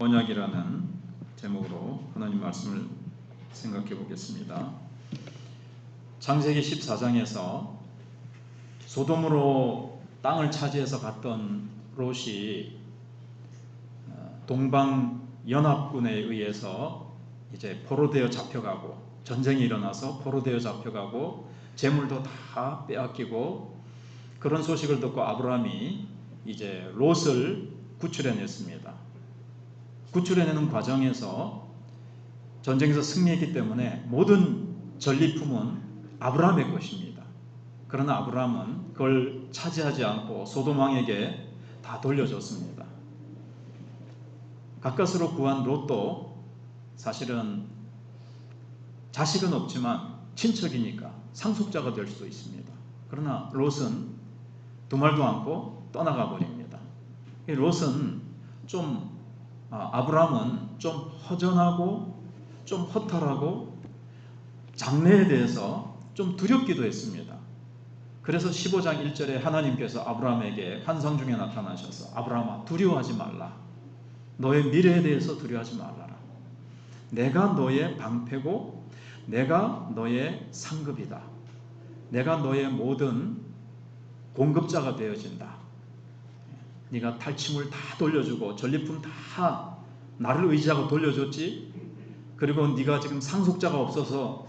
언약이라는 제목으로 하나님 말씀을 생각해 보겠습니다. 창세기 14장에서 소돔으로 땅을 차지해서 갔던 롯이 동방 연합군에 의해서 이제 포로되어 잡혀가고, 전쟁이 일어나서 포로되어 잡혀가고 재물도 다 빼앗기고, 그런 소식을 듣고 아브라함이 이제 롯을 구출해냈습니다. 구출해내는 과정에서 전쟁에서 승리했기 때문에 모든 전리품은 아브라함의 것입니다. 그러나 아브라함은 그걸 차지하지 않고 소돔 왕에게 다 돌려줬습니다. 가까스로 구한 롯도 사실은 자식은 없지만 친척이니까 상속자가 될 수도 있습니다. 그러나 롯은 두말도 않고 떠나가 버립니다. 롯은 아브라함은 좀 허전하고 좀 허탈하고 장래에 대해서 좀 두렵기도 했습니다. 그래서 15장 1절에 하나님께서 아브라함에게 환상 중에 나타나셔서 아브라함아, 두려워하지 말라. 너의 미래에 대해서 두려워하지 말라라. 내가 너의 방패고 내가 너의 상급이다. 내가 너의 모든 공급자가 되어진다. 네가 탈취물 다 돌려주고 전리품 다 나를 의지하고 돌려줬지. 그리고 네가 지금 상속자가 없어서,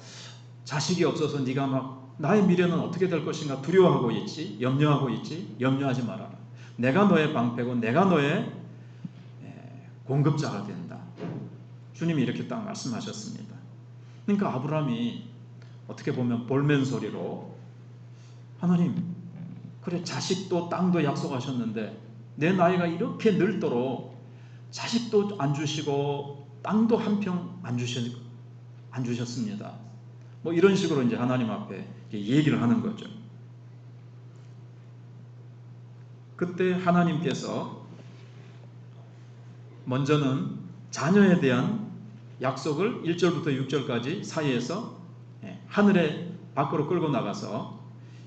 자식이 없어서 네가 막 나의 미래는 어떻게 될 것인가 두려워하고 있지, 염려하고 있지. 염려하지 말아라. 내가 너의 방패고 내가 너의 공급자가 된다. 주님이 이렇게 딱 말씀하셨습니다. 그러니까 아브라함이 어떻게 보면 볼멘 소리로, 하나님, 그래 자식도 땅도 약속하셨는데 내 나이가 이렇게 늙도록 자식도 안 주시고 땅도 한 평 안 주셨습니다. 뭐 이런 식으로 이제 하나님 앞에 얘기를 하는 거죠. 그때 하나님께서 먼저는 자녀에 대한 약속을 1절부터 6절까지 사이에서 하늘에 밖으로 끌고 나가서,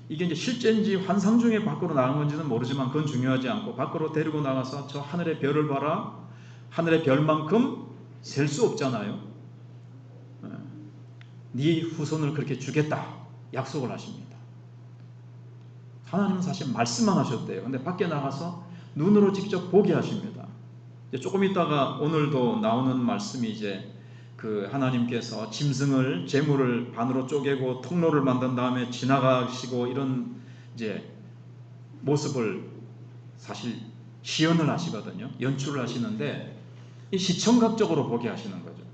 이게 이제 실제인지 환상 중에 밖으로 나간 건지는 모르지만 그건 중요하지 않고, 밖으로 데리고 나가서 저 하늘의 별을 봐라. 하늘의 별만큼 셀 수 없잖아요. 네 후손을 그렇게 주겠다 약속을 하십니다. 하나님은 사실 말씀만 하셨대요. 근데 밖에 나가서 눈으로 직접 보게 하십니다. 이제 조금 있다가 오늘도 나오는 말씀이 이제 그 하나님께서 짐승을, 재물을 반으로 쪼개고 통로를 만든 다음에 지나가시고 이런 이제 모습을 사실 시연을 하시거든요. 연출을 하시는데 이 시청각적으로 보게 하시는 거죠.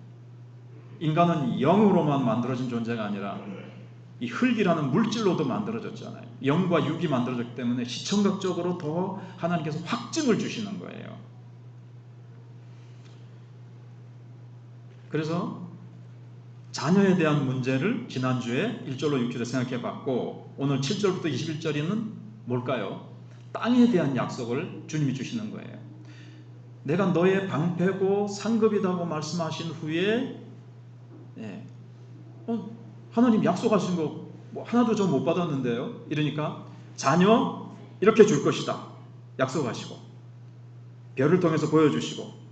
인간은 영으로만 만들어진 존재가 아니라 이 흙이라는 물질로도 만들어졌잖아요. 영과 육이 만들어졌기 때문에 시청각적으로 더 하나님께서 확증을 주시는 거예요. 그래서 자녀에 대한 문제를 지난주에 1절로 6절에 생각해 봤고, 오늘 7절부터 21절에는 뭘까요? 땅에 대한 약속을 주님이 주시는 거예요. 내가 너의 방패고 상급이라고 말씀하신 후에 하나님 약속하신 거 뭐 하나도 좀 못 받았는데요. 이러니까 자녀 이렇게 줄 것이다 약속하시고, 별을 통해서 보여주시고,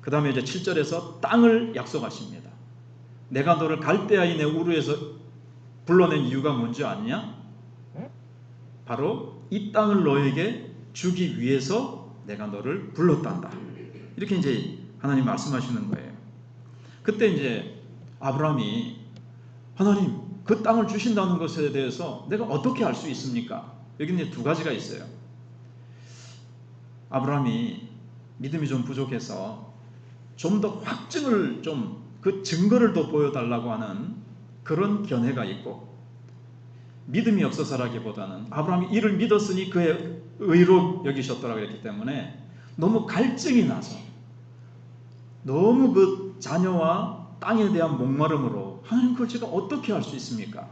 그 다음에 이제 7절에서 땅을 약속하십니다. 내가 너를 갈대아인의 우르에서 불러낸 이유가 뭔지 아느냐? 바로 이 땅을 너에게 주기 위해서 내가 너를 불렀단다. 이렇게 이제 하나님 말씀하시는 거예요. 그때 이제 아브라함이, 하나님 그 땅을 주신다는 것에 대해서 내가 어떻게 알 수 있습니까? 여기 이제 두 가지가 있어요. 아브라함이 믿음이 좀 부족해서 좀 더 확증을, 그 증거를 더 보여달라고 하는 그런 견해가 있고, 믿음이 없어서라기보다는 아브라함이 이를 믿었으니 그의 의로 여기셨더라 그랬기 때문에 너무 갈증이 나서, 너무 그 자녀와 땅에 대한 목마름으로 하나님 그걸 제가 어떻게 할 수 있습니까?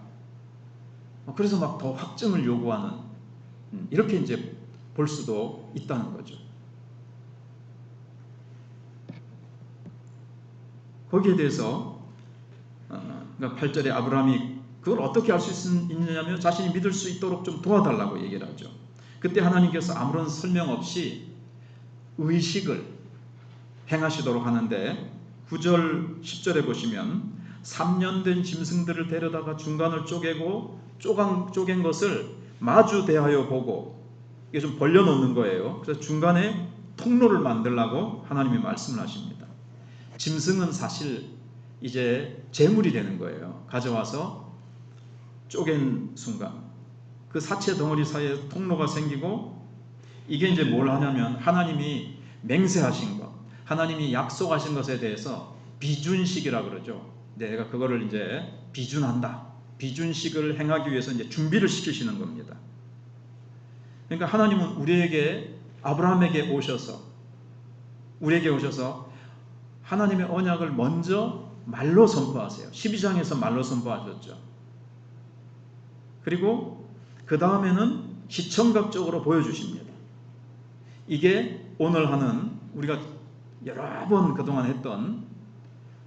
그래서 막 더 확증을 요구하는, 이렇게 이제 볼 수도 있다는 거죠. 거기에 대해서 8절에 아브라함이 그걸 어떻게 할 수 있느냐면 자신이 믿을 수 있도록 좀 도와달라고 얘기를 하죠. 그때 하나님께서 아무런 설명 없이 의식을, 행하시도록 하는데 9절 10절에 보시면 3년 된 짐승들을 데려다가 중간을 쪼개고 쪼갠 것을 마주 대하여 보고, 이게 좀 벌려놓는 거예요. 그래서 중간에 통로를 만들라고 하나님이 말씀을 하십니다. 짐승은 사실 이제 제물이 되는 거예요. 가져와서 쪼갠 순간 그 사체 덩어리 사이에 통로가 생기고, 이게 이제 뭘 하냐면 하나님이 맹세하신 것, 하나님이 약속하신 것에 대해서 비준식이라 그러죠. 내가 그거를 이제 비준한다. 비준식을 행하기 위해서 이제 준비를 시키시는 겁니다. 그러니까 하나님은 아브라함에게 오셔서 하나님의 언약을 먼저 말로 선포하세요. 12장에서 말로 선포하셨죠. 그리고 그 다음에는 시청각적으로 보여주십니다. 이게 오늘 하는 우리가 여러 번 그동안 했던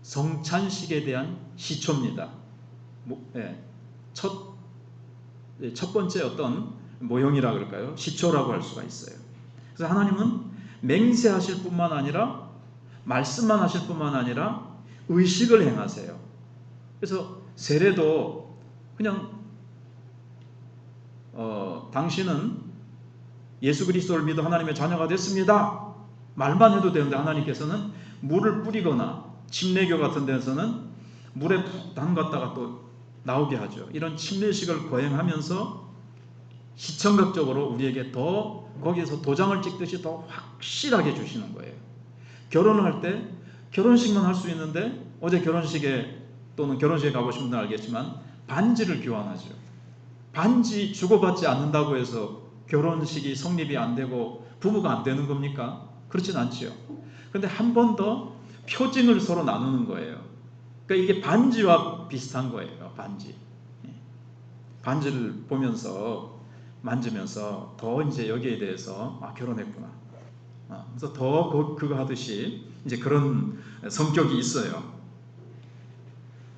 성찬식에 대한 시초입니다. 첫 번째 어떤 모형이라 그럴까요? 시초라고 할 수가 있어요. 그래서 하나님은 맹세하실 뿐만 아니라 말씀만 하실 뿐만 아니라 의식을 행하세요. 그래서 세례도 그냥 당신은 예수 그리스도를 믿어 하나님의 자녀가 됐습니다. 말만 해도 되는데 하나님께서는 물을 뿌리거나 침례교 같은 데서는 물에 푹 담갔다가 또 나오게 하죠. 이런 침례식을 거행하면서 시청각적으로 우리에게 더 거기에서 도장을 찍듯이 더 확실하게 주시는 거예요. 결혼을 할 때 결혼식만 할 수 있는데, 어제 결혼식에 또는 결혼식에 가보신 분들은 알겠지만 반지를 교환하죠. 반지 주고받지 않는다고 해서 결혼식이 성립이 안 되고 부부가 안 되는 겁니까? 그렇진 않지요. 그런데 한 번 더 표징을 서로 나누는 거예요. 그러니까 이게 반지와 비슷한 거예요. 반지를 보면서 만지면서 더 이제 여기에 대해서 결혼했구나. 그래서 더 그거 하듯이 이제 그런 성격이 있어요.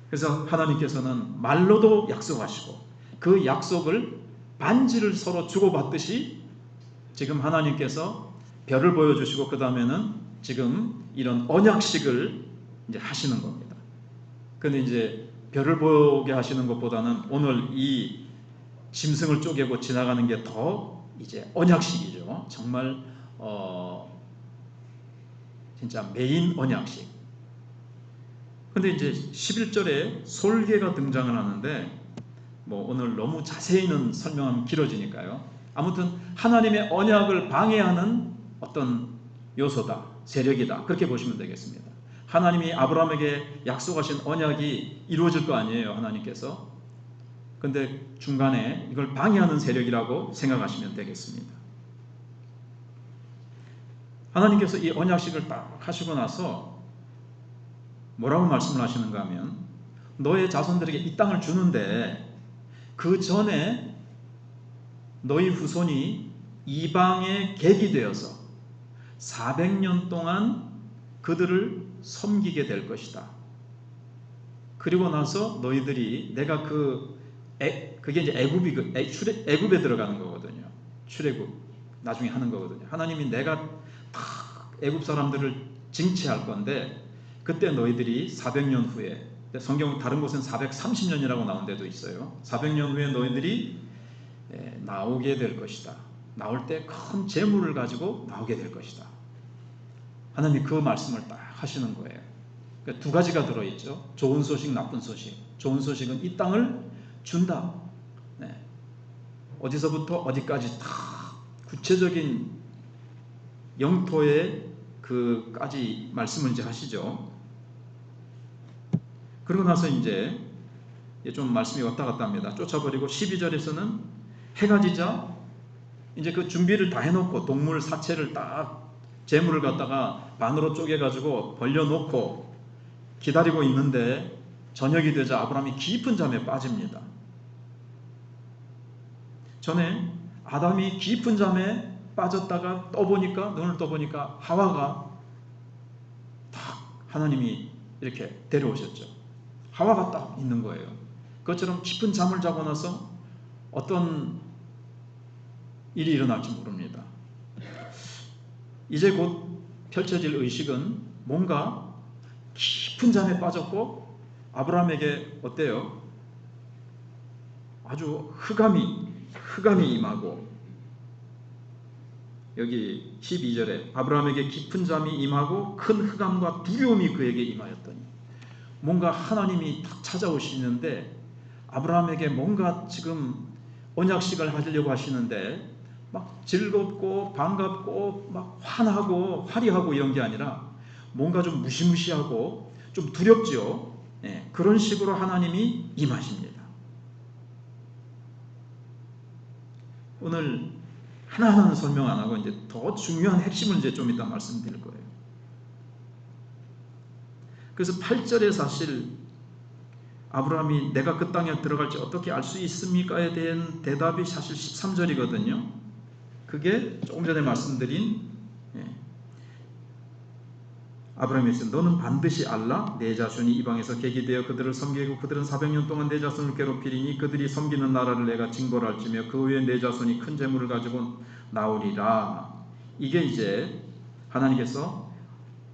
그래서 하나님께서는 말로도 약속하시고 그 약속을 반지를 서로 주고받듯이 지금 하나님께서 별을 보여주시고 그 다음에는 지금 이런 언약식을 이제 하시는 겁니다. 근데 이제 별을 보게 하시는 것보다는 오늘 이 짐승을 쪼개고 지나가는 게 더 이제 언약식이죠. 정말 진짜 메인 언약식. 근데 이제 11절에 솔개가 등장을 하는데 오늘 너무 자세히는 설명하면 길어지니까요. 아무튼 하나님의 언약을 방해하는 어떤 요소다, 세력이다, 그렇게 보시면 되겠습니다. 하나님이 아브라함에게 약속하신 언약이 이루어질 거 아니에요, 하나님께서. 근데 중간에 이걸 방해하는 세력이라고 생각하시면 되겠습니다. 하나님께서 이 언약식을 딱 하시고 나서 뭐라고 말씀을 하시는가 하면, 너의 자손들에게 이 땅을 주는데 그 전에 너희 후손이 이방의 객이 되어서 400년 동안 그들을 섬기게 될 것이다. 그리고 나서 너희들이 내가 그게 이제 애굽에 들어가는 거거든요. 출애굽 나중에 하는 거거든요. 하나님이 내가 다 애굽 사람들을 징치할 건데 그때 너희들이 400년 후에, 성경 다른 곳은 430년이라고 나온 데도 있어요. 400년 후에 너희들이 나오게 될 것이다. 나올 때 큰 재물을 가지고 나오게 될 것이다. 하나님이 그 말씀을 딱 하시는 거예요. 그러니까 두 가지가 들어있죠. 좋은 소식, 나쁜 소식. 좋은 소식은 이 땅을 준다. 어디서부터 어디까지 다 구체적인 영토의 그까지 말씀을 이제 하시죠. 그러고 나서 이제 좀 말씀이 왔다 갔다 합니다. 쫓아버리고 12절에서는 해가 지자 이제 그 준비를 다 해놓고 동물 사체를 딱 재물을 갖다가 반으로 쪼개가지고 벌려놓고 기다리고 있는데 저녁이 되자 아브라함이 깊은 잠에 빠집니다. 전에 아담이 깊은 잠에 빠졌다가 눈을 떠보니까 하와가 딱 하나님이 이렇게 데려오셨죠. 하와가 딱 있는 거예요. 그것처럼 깊은 잠을 자고 나서 어떤 일이 일어날지 모릅니다. 이제 곧 펼쳐질 의식은 뭔가 깊은 잠에 빠졌고 아브라함에게 어때요? 아주 흑암이 임하고 여기 12절에 아브라함에게 깊은 잠이 임하고 큰 흑암과 두려움이 그에게 임하였더니 뭔가 하나님이 딱 찾아오시는데 아브라함에게 뭔가 지금 언약식을 하려고 하시는데 막 즐겁고 반갑고 막 환하고 화려하고 이런 게 아니라 뭔가 좀 무시무시하고 좀 두렵죠. 네, 그런 식으로 하나님이 임하십니다. 오늘 하나하나는 설명 안 하고 이제 더 중요한 핵심을 이제 좀 이따 말씀드릴 거예요. 그래서 8절에 사실 아브라함이 내가 그 땅에 들어갈지 어떻게 알 수 있습니까에 대한 대답이 사실 13절이거든요. 그게 조금 전에 말씀드린 아브라함이 있어요. 너는 반드시 알라. 내 자손이 이방에서 객이 되어 그들을 섬기고 그들은 400년 동안 내 자손을 괴롭히리니 그들이 섬기는 나라를 내가 징벌할지며 그 후에 내 자손이 큰 재물을 가지고 나오리라. 이게 이제 하나님께서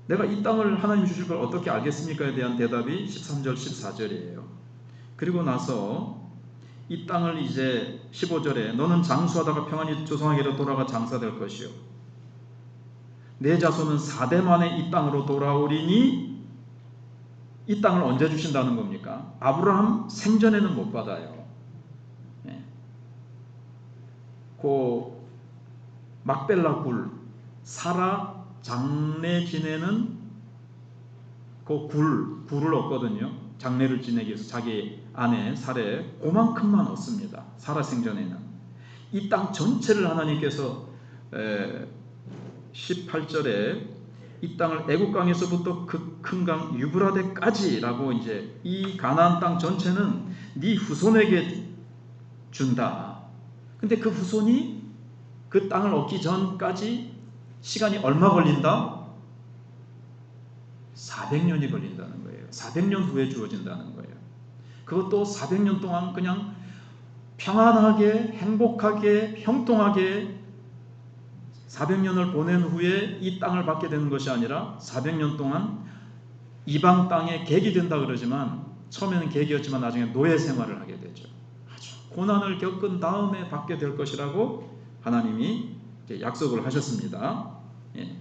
내가 이 땅을 하나님 주실 걸 어떻게 알겠습니까에 대한 대답이 13절 14절이에요. 그리고 나서 이 땅을 이제 15절에 너는 장수하다가 평안히 조상에게로 돌아가 장사될 것이요 내 자손은 4대 만에 이 땅으로 돌아오리니 이 땅을 언제 주신다는 겁니까? 아브라함 생전에는 못 받아요. 네. 그 막벨라 굴 사라 장례 지내는 그 굴을 얻거든요. 장례를 지내기 위해서 자기 아내 사례 그만큼만 얻습니다. 사라 생전에는 이 땅 전체를 하나님께서 18절에 이 땅을 애국강에서부터 그 큰 강 유브라데까지라고 이제 이 가나안 땅 전체는 네 후손에게 준다. 근데 그 후손이 그 땅을 얻기 전까지 시간이 얼마 걸린다? 400년이 걸린다는 거예요. 400년 후에 주어진다는 거예요. 그것도 400년 동안 그냥 평안하게 행복하게 형통하게 400년을 보낸 후에 이 땅을 받게 되는 것이 아니라 400년 동안 이방 땅에 객이 된다 그러지만 처음에는 객이었지만 나중에 노예 생활을 하게 되죠. 아주 고난을 겪은 다음에 받게 될 것이라고 하나님이 이제 약속을 하셨습니다. 예.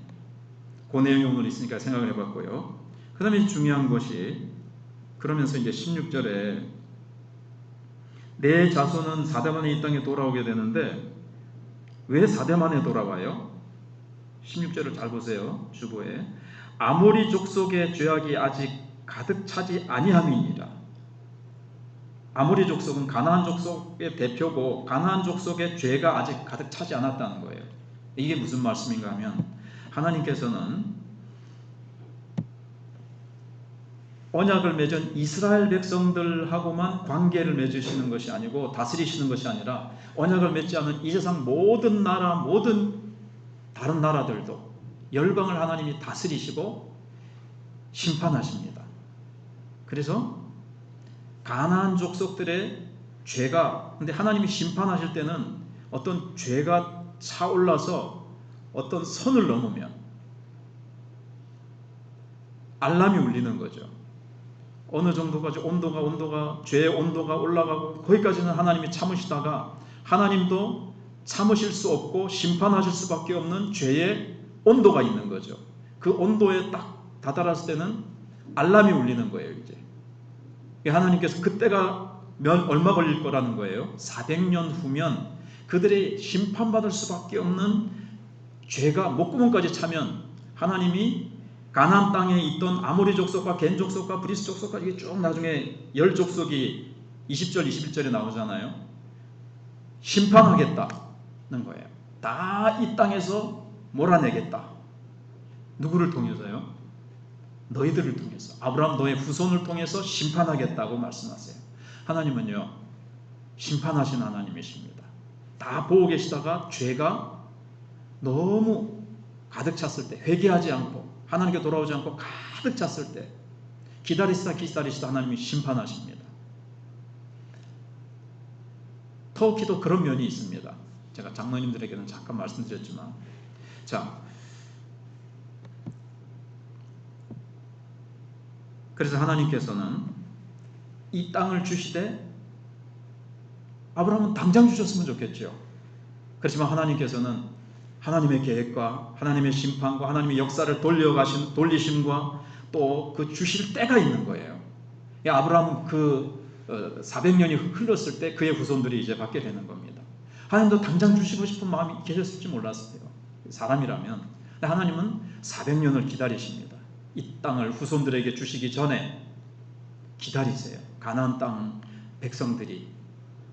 그 내용이 오늘 있으니까 생각을 해봤고요. 그 다음에 중요한 것이 그러면서 이제 16절에 내 자손은 4대 만에 이 땅에 돌아오게 되는데 왜 4대 만에 돌아와요? 16절을 잘 보세요. 주보에 아모리 족속의 죄악이 아직 가득 차지 아니함이니라. 아모리 족속은 가나안 족속의 대표고 가나안 족속의 죄가 아직 가득 차지 않았다는 거예요. 이게 무슨 말씀인가 하면 하나님께서는 언약을 맺은 이스라엘 백성들하고만 관계를 맺으시는 것이 아니고 다스리시는 것이 아니라 언약을 맺지 않은 이 세상 모든 나라 모든 다른 나라들도 열방을 하나님이 다스리시고 심판하십니다. 그래서 가나안 족속들의 죄가 근데 하나님이 심판하실 때는 어떤 죄가 차올라서 어떤 선을 넘으면 알람이 울리는 거죠. 어느 정도까지 온도가 죄의 온도가 올라가고 거기까지는 하나님이 참으시다가 하나님도 참으실 수 없고 심판하실 수밖에 없는 죄의 온도가 있는 거죠. 그 온도에 딱 다다랐을 때는 알람이 울리는 거예요. 이제 하나님께서 그때가 얼마 걸릴 거라는 거예요. 400년 후면 그들이 심판받을 수밖에 없는 죄가 목구멍까지 차면 하나님이 가나안 땅에 있던 아모리 족속과 겐 족속과 브리스 족속과 이게 쭉 나중에 열 족속이 20절 21절에 나오잖아요. 심판하겠다는 거예요. 다 이 땅에서 몰아내겠다. 누구를 통해서요? 너희들을 통해서 아브라함 너의 후손을 통해서 심판하겠다고 말씀하세요. 하나님은요 심판하신 하나님이십니다. 다 보고 계시다가 죄가 너무 가득 찼을 때 회개하지 않고 하나님께 돌아오지 않고 가득 찼을 때 기다리시다 하나님이 심판하십니다. 터키도 그런 면이 있습니다. 제가 장로님들에게는 잠깐 말씀드렸지만 자 그래서 하나님께서는 이 땅을 주시되 아브라함은 당장 주셨으면 좋겠죠. 그렇지만 하나님께서는 하나님의 계획과 하나님의 심판과 하나님의 역사를 돌리심과 또 그 주실 때가 있는 거예요. 아브라함은 그 400년이 흘렀을 때 그의 후손들이 이제 받게 되는 겁니다. 하나님도 당장 주시고 싶은 마음이 계셨을지 몰랐어요. 사람이라면. 근데 하나님은 400년을 기다리십니다. 이 땅을 후손들에게 주시기 전에 기다리세요. 가나안 땅 백성들이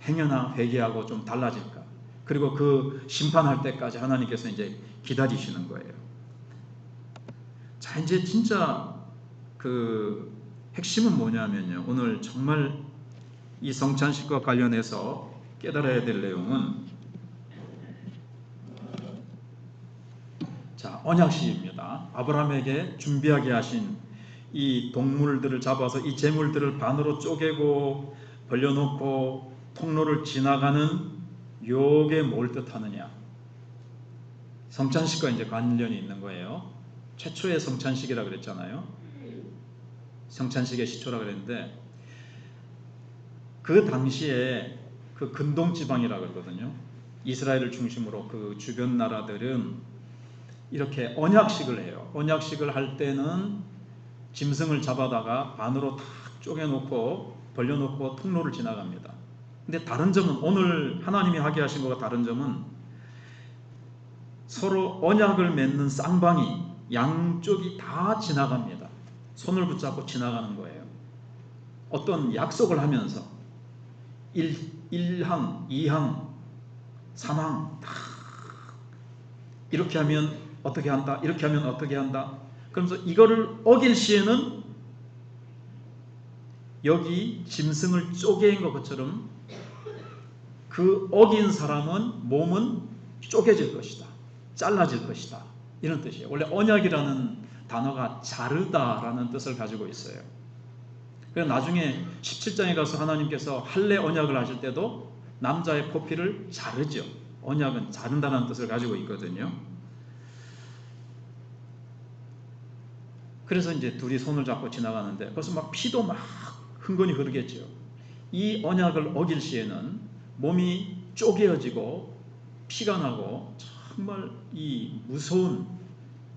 행여나 회개하고 좀 달라질까. 그리고 그 심판할 때까지 하나님께서 이제 기다리시는 거예요. 자, 이제 진짜 그 핵심은 뭐냐면요. 오늘 정말 이 성찬식과 관련해서 깨달아야 될 내용은 자, 언약식입니다. 아브라함에게 준비하게 하신 이 동물들을 잡아서 이 제물들을 반으로 쪼개고 벌려놓고 통로를 지나가는 요게 뭘 뜻하느냐? 성찬식과 이제 관련이 있는 거예요. 최초의 성찬식이라 그랬잖아요. 성찬식의 시초라 그랬는데 그 당시에 그 근동 지방이라 그러거든요. 이스라엘을 중심으로 그 주변 나라들은 이렇게 언약식을 해요. 언약식을 할 때는 짐승을 잡아다가 반으로 탁 쪼개놓고 벌려놓고 통로를 지나갑니다. 근데 다른 점은 오늘 하나님이 하게 하신 것과 다른 점은 서로 언약을 맺는 쌍방이 양쪽이 다 지나갑니다. 손을 붙잡고 지나가는 거예요. 어떤 약속을 하면서 1항, 2항, 3항 다 이렇게 하면 어떻게 한다, 이렇게 하면 어떻게 한다. 그러면서 이거를 어길 시에는 여기 짐승을 쪼개인 것처럼 그 어긴 사람은 몸은 쪼개질 것이다. 잘라질 것이다. 이런 뜻이에요. 원래 언약이라는 단어가 자르다라는 뜻을 가지고 있어요. 그래서 나중에 17장에 가서 하나님께서 할례 언약을 하실 때도 남자의 포피를 자르죠. 언약은 자른다는 뜻을 가지고 있거든요. 그래서 이제 둘이 손을 잡고 지나가는데 벌써 막 피도 막 흥건히 흐르겠죠. 이 언약을 어길 시에는 몸이 쪼개어지고 피가 나고 정말 이 무서운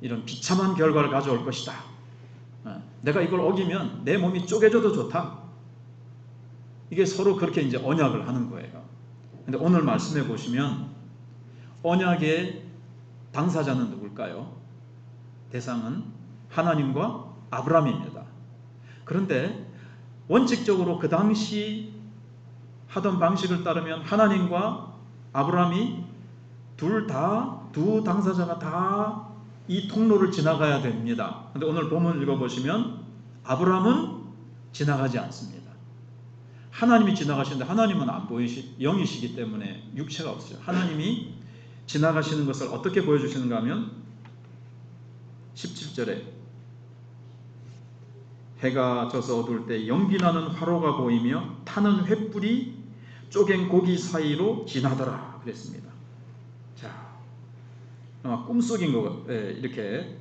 이런 비참한 결과를 가져올 것이다. 내가 이걸 어기면 내 몸이 쪼개져도 좋다. 이게 서로 그렇게 이제 언약을 하는 거예요. 근데 오늘 말씀해 보시면 언약의 당사자는 누굴까요? 대상은 하나님과 아브라함입니다. 그런데 원칙적으로 그 당시 하던 방식을 따르면 하나님과 아브라함이 두 당사자가 다 이 통로를 지나가야 됩니다. 그런데 오늘 본문 읽어보시면 아브라함은 지나가지 않습니다. 하나님이 지나가시는데 하나님은 안 영이시기 때문에 육체가 없어요. 하나님이 지나가시는 것을 어떻게 보여주시는가 하면 17절에 해가 져서 어두울 때 연기나는 화로가 보이며 타는 횃불이 쪼갠 고기 사이로 지나더라 그랬습니다. 자, 꿈속인 거 이렇게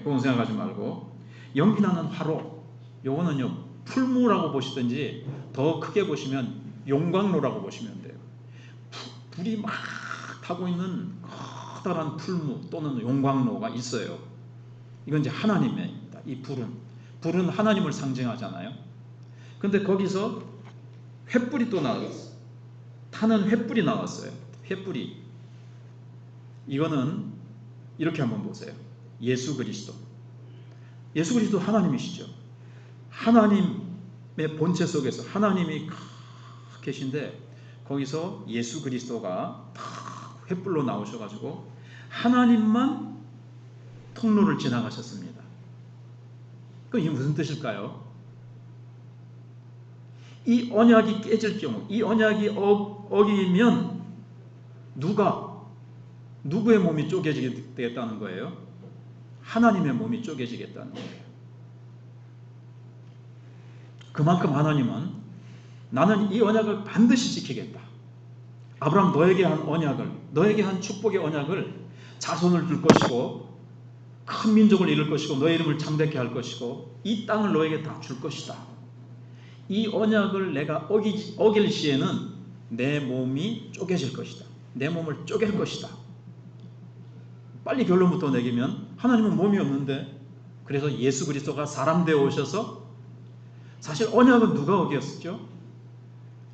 그런 생각하지 말고 연기나는 화로, 요거는요 풀무라고 보시든지 더 크게 보시면 용광로라고 보시면 돼요. 불이 막 타고 있는 커다란 풀무 또는 용광로가 있어요. 이건 이제 하나님입니다. 이 불은 하나님을 상징하잖아요. 그런데 거기서 횃불이 또 나왔어요. 타는 횃불이 나왔어요. 횃불이. 이거는 이렇게 한번 보세요. 예수 그리스도 하나님이시죠. 하나님의 본체 속에서 하나님이 계신데 거기서 예수 그리스도가 횃불로 나오셔가지고 하나님만 통로를 지나가셨습니다. 그럼 이게 무슨 뜻일까요? 이 언약이 깨질 경우, 이 언약이 어기면 누구의 몸이 쪼개지게 되겠다는 거예요? 하나님의 몸이 쪼개지겠다는 거예요. 그만큼 하나님은 나는 이 언약을 반드시 지키겠다. 아브라함 너에게 한 언약을, 너에게 한 축복의 언약을 자손을 줄 것이고 큰 민족을 이룰 것이고 너의 이름을 창대케 할 것이고 이 땅을 너에게 다 줄 것이다. 이 언약을 내가 어길 시에는 내 몸이 쪼개질 것이다. 내 몸을 쪼갤 것이다. 빨리 결론부터 내기면 하나님은 몸이 없는데, 그래서 예수 그리스도가 사람 되어 오셔서, 사실 언약은 누가 어겼죠?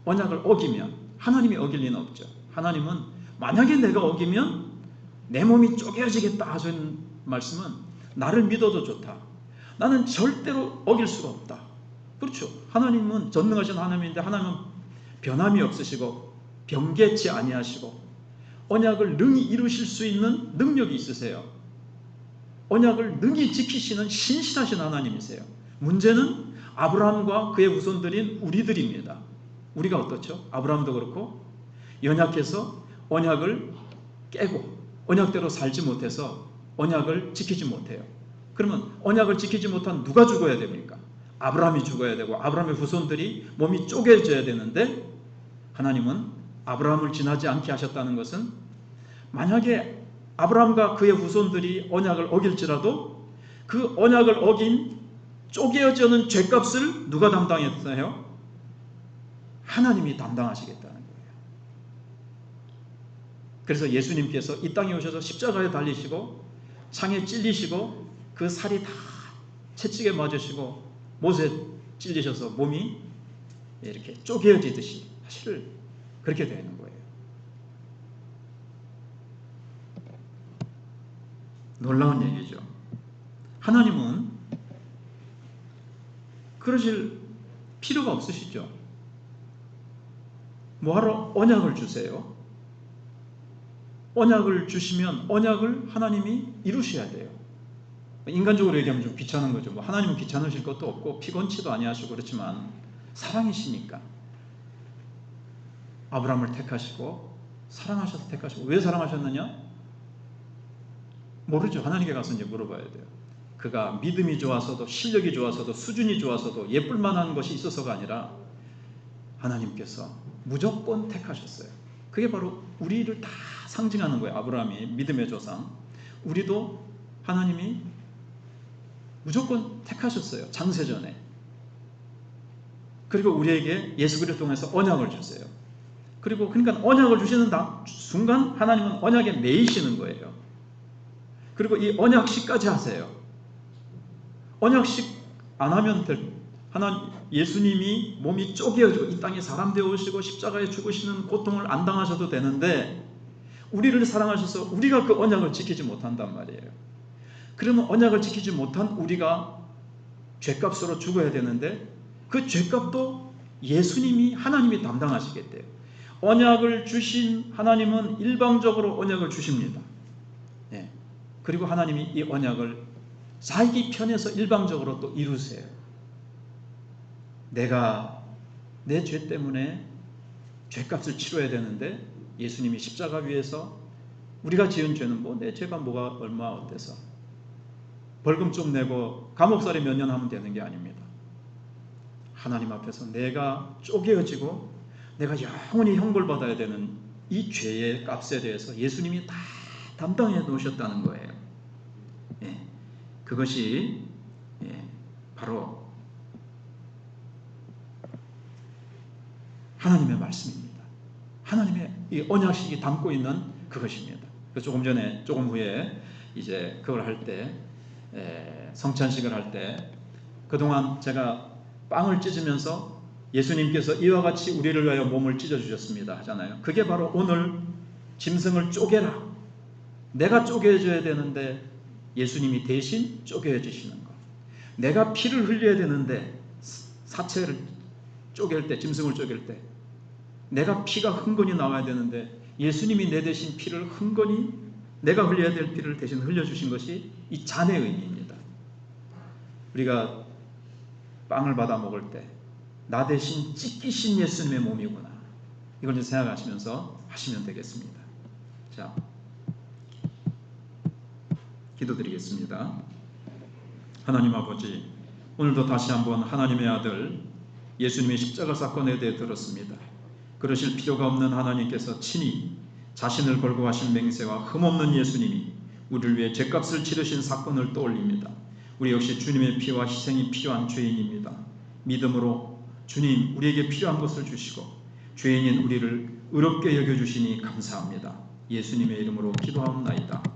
언약을 어기면 하나님이 어길 리는 없죠. 하나님은 만약에 내가 어기면 내 몸이 쪼개지겠다 하신 말씀은 나를 믿어도 좋다. 나는 절대로 어길 수가 없다. 그렇죠. 하나님은 전능하신 하나님인데 하나님은 변함이 없으시고 변개치 아니하시고 언약을 능히 이루실 수 있는 능력이 있으세요. 언약을 능히 지키시는 신실하신 하나님이세요. 문제는 아브라함과 그의 후손들인 우리들입니다. 우리가 어떻죠? 아브라함도 그렇고 연약해서 언약을 깨고 언약대로 살지 못해서 언약을 지키지 못해요. 그러면 언약을 지키지 못한 누가 죽어야 됩니까? 아브라함이 죽어야 되고 아브라함의 후손들이 몸이 쪼개져야 되는데, 하나님은 아브라함을 지나지 않게 하셨다는 것은 만약에 아브라함과 그의 후손들이 언약을 어길지라도 그 언약을 어긴 쪼개어지는 죄값을 누가 담당했어요? 하나님이 담당하시겠다는 거예요. 그래서 예수님께서 이 땅에 오셔서 십자가에 달리시고 창에 찔리시고 그 살이 다 채찍에 맞으시고 못에 찔리셔서 몸이 이렇게 쪼개어지듯이 사실 그렇게 되는 거예요. 놀라운 얘기죠. 하나님은 그러실 필요가 없으시죠. 뭐하러 언약을 주세요? 언약을 주시면 언약을 하나님이 이루셔야 돼요. 인간적으로 얘기하면 좀 귀찮은 거죠. 뭐 하나님은 귀찮으실 것도 없고 피곤치도 아니하시고 그렇지만 사랑이시니까 아브라함을 택하시고 사랑하셔서 택하시고, 왜 사랑하셨느냐? 모르죠. 하나님께 가서 이제 물어봐야 돼요. 그가 믿음이 좋아서도 실력이 좋아서도 수준이 좋아서도 예쁠 만한 것이 있어서가 아니라 하나님께서 무조건 택하셨어요. 그게 바로 우리를 다 상징하는 거예요. 아브라함이 믿음의 조상, 우리도 하나님이 무조건 택하셨어요. 창세전에. 그리고 우리에게 예수 그리스도를 통해서 언약을 주세요. 그리고 그러니까 언약을 주시는 순간 하나님은 언약에 매이시는 거예요. 그리고 이 언약식까지 하세요. 언약식 안 하면 예수님이 몸이 쪼개어지고 이 땅에 사람 되어 오시고 십자가에 죽으시는 고통을 안 당하셔도 되는데, 우리를 사랑하셔서 우리가 그 언약을 지키지 못한단 말이에요. 그러면 언약을 지키지 못한 우리가 죄값으로 죽어야 되는데, 그 죄값도 예수님이 하나님이 담당하시겠대요. 언약을 주신 하나님은 일방적으로 언약을 주십니다. 예. 그리고 하나님이 이 언약을 자기 편에서 일방적으로 또 이루세요. 내가 내 죄 때문에 죄값을 치러야 되는데 예수님이 십자가 위에서, 우리가 지은 죄는 뭐 내 죄가 뭐가 얼마 어때서 벌금 좀 내고 감옥살이 몇 년 하면 되는 게 아닙니다. 하나님 앞에서 내가 쪼개어지고 내가 영원히 형벌받아야 되는 이 죄의 값에 대해서 예수님이 다 담당해 놓으셨다는 거예요. 예, 그것이 바로 하나님의 말씀입니다. 하나님의 이 언약식이 담고 있는 그것입니다. 조금 후에 이제 그걸 할 때, 성찬식을 할 때, 그동안 제가 빵을 찢으면서 예수님께서 이와 같이 우리를 위하여 몸을 찢어 주셨습니다 하잖아요. 그게 바로 오늘 짐승을 쪼개라, 내가 쪼개져야 되는데 예수님이 대신 쪼개지시는 것. 내가 피를 흘려야 되는데 사체를 쪼갤 때, 짐승을 쪼갤 때 내가 피가 흥건히 나와야 되는데 예수님이 내 대신 피를 흥건히, 내가 흘려야 될 피를 대신 흘려주신 것이 이 잔의 의미입니다. 우리가 빵을 받아 먹을 때 나 대신 찢기신 예수님의 몸이구나, 이걸 생각하시면서 하시면 되겠습니다. 자, 기도드리겠습니다. 하나님 아버지, 오늘도 다시 한번 하나님의 아들 예수님의 십자가 사건에 대해 들었습니다. 그러실 필요가 없는 하나님께서 친히 자신을 걸고 하신 맹세와 흠없는 예수님이 우리를 위해 죗값을 치르신 사건을 떠올립니다. 우리 역시 주님의 피와 희생이 필요한 죄인입니다. 믿음으로 주님 우리에게 필요한 것을 주시고 죄인인 우리를 의롭게 여겨주시니 감사합니다. 예수님의 이름으로 기도하옵나이다.